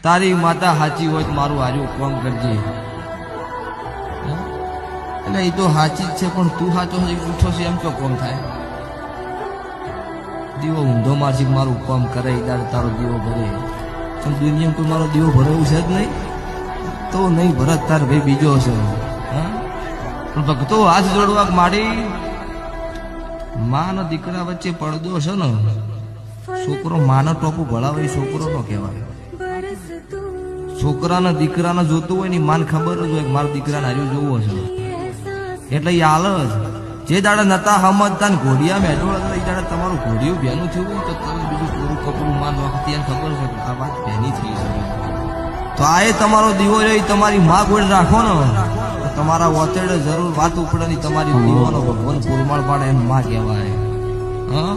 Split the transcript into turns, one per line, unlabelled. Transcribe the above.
તારી માતા સાચી હોય તો મારું હાર્યું કામ કરજે. એટલે એ તો સાચી જ છે, પણ તું સાચો છે ઉઠો છે એમ તો કોમ થાય. દીવો ઊંધો મારશી મારું કામ કરે દાડે તારો દીવો ભરે. દુનિયામાં કોઈ મારો દીવો ભરેવું છે જ નહીં, તો નહીં ભરત તાર ભાઈ બીજો હશે. પણ ભક્તો હાથ જોડવા માડી માં દીકરા વચ્ચે પડદો છે ને, છોકરો માનો ટોપું ભળાવે છોકરો નો કહેવાય. છોકરાને દીકરાને જોતું હોય ને માન ખબર જ હોય મારા દીકરાને હાર્યું જોવું હશે, એટલે એ હાલ જ જે દાડે નતા સમજતા ને ઘોડિયા મેળવડા એ દાડે તમારું ઘોડિયું બેનું થયું હોય તો તમે બીજું પૂરું કપડું માન વખત એને ખબર છે કે આ વાત બેની થઈ શકે. તો આ એ તમારો દીવો રહી તમારી માં ગોળ રાખો ને તો તમારા વતેડે જરૂર વાત ઉપડે ની તમારી દીવાનો ભગવાન પુરમાળ પાડે એમ માં કહેવાય. હા